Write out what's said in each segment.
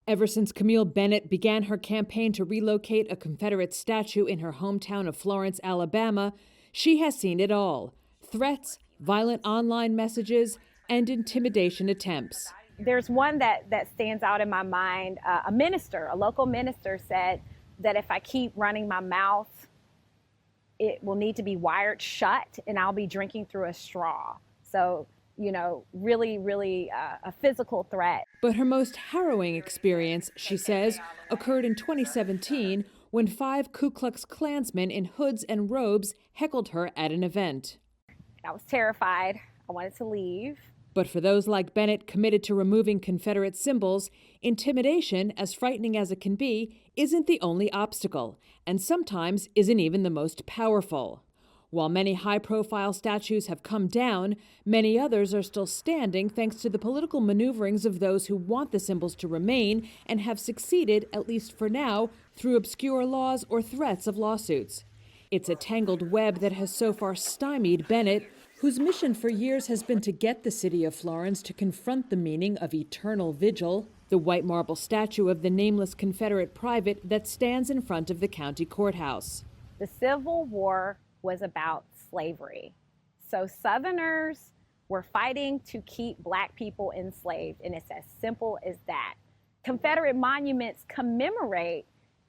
Ever since Camille Bennett began her campaign to relocate a Confederate statue in her hometown of Florence, Alabama, she has seen it all: threats, violent online messages, and intimidation attempts. There's one that stands out in my mind. A local minister said that if I keep running my mouth, it will need to be wired shut and I'll be drinking through a straw. So, really a physical threat. But her most harrowing experience, she says, occurred in 2017 when 5 Ku Klux Klansmen in hoods and robes heckled her at an event. I was terrified. I wanted to leave. But for those like Bennett committed to removing Confederate symbols, intimidation, as frightening as it can be, isn't the only obstacle, and sometimes isn't even the most powerful. While many high-profile statues have come down, many others are still standing thanks to the political maneuverings of those who want the symbols to remain and have succeeded, at least for now, through obscure laws or threats of lawsuits. It's a tangled web that has so far stymied Bennett, whose mission for years has been to get the city of Florence to confront the meaning of eternal vigil, the white marble statue of the nameless Confederate private that stands in front of the county courthouse. The Civil War was about slavery. So Southerners were fighting to keep Black people enslaved, and it's as simple as that. Confederate monuments commemorate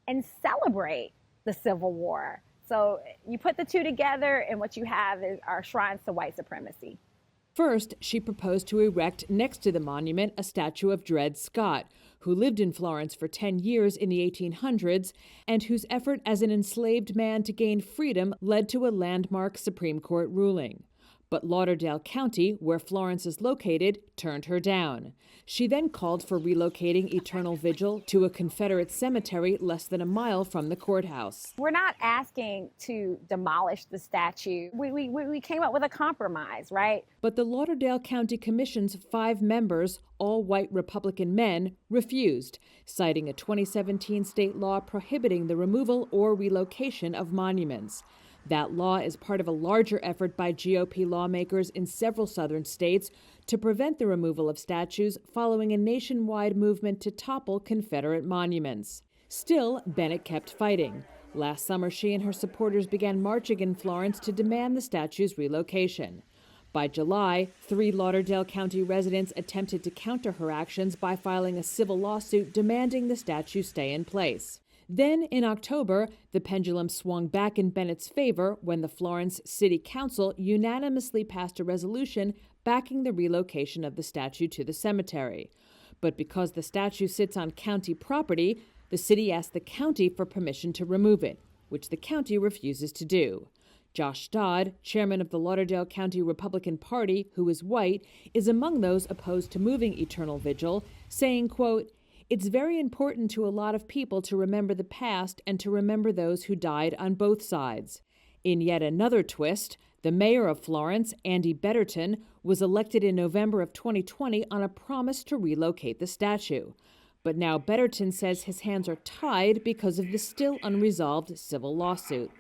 and celebrate the Civil War. So you put the two together, and what you have are shrines to white supremacy. First, she proposed to erect next to the monument a statue of Dred Scott, who lived in Florence for 10 years in the 1800s and whose effort as an enslaved man to gain freedom led to a landmark Supreme Court ruling. But Lauderdale County, where Florence is located, turned her down. She then called for relocating Eternal Vigil to a Confederate cemetery less than a mile from the courthouse. We're not asking to demolish the statue. We came up with a compromise, right? But the Lauderdale County Commission's 5 members, all white Republican men, refused, citing a 2017 state law prohibiting the removal or relocation of monuments. That law is part of a larger effort by GOP lawmakers in several southern states to prevent the removal of statues following a nationwide movement to topple Confederate monuments. Still, Bennett kept fighting. Last summer, she and her supporters began marching in Florence to demand the statue's relocation. By July, 3 Lauderdale County residents attempted to counter her actions by filing a civil lawsuit demanding the statue stay in place. Then, in October, the pendulum swung back in Bennett's favor when the Florence City Council unanimously passed a resolution backing the relocation of the statue to the cemetery. But because the statue sits on county property, the city asked the county for permission to remove it, which the county refuses to do. Josh Dodd, chairman of the Lauderdale County Republican Party, who is white, is among those opposed to moving Eternal Vigil, saying, quote, "It's very important to a lot of people to remember the past and to remember those who died on both sides." In yet another twist, the mayor of Florence, Andy Betterton, was elected in November of 2020 on a promise to relocate the statue. But now Betterton says his hands are tied because of the still unresolved civil lawsuit.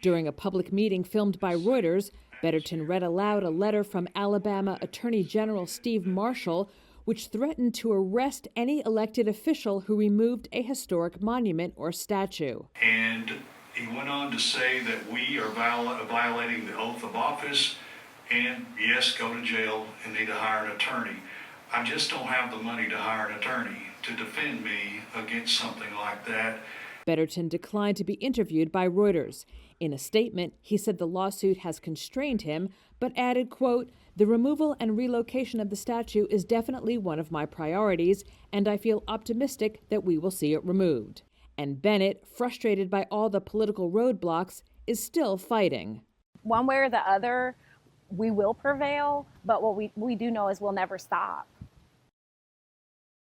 During a public meeting filmed by Reuters, Betterton read aloud a letter from Alabama Attorney General Steve Marshall, which threatened to arrest any elected official who removed a historic monument or statue. And he went on to say that we are violating the oath of office and, yes, go to jail and need to hire an attorney. I just don't have the money to hire an attorney to defend me against something like that. Betterton declined to be interviewed by Reuters. In a statement, he said the lawsuit has constrained him, but added, quote, "The removal and relocation of the statue is definitely one of my priorities, and I feel optimistic that we will see it removed." And Bennett, frustrated by all the political roadblocks, is still fighting. One way or the other, we will prevail, but what we do know is we'll never stop.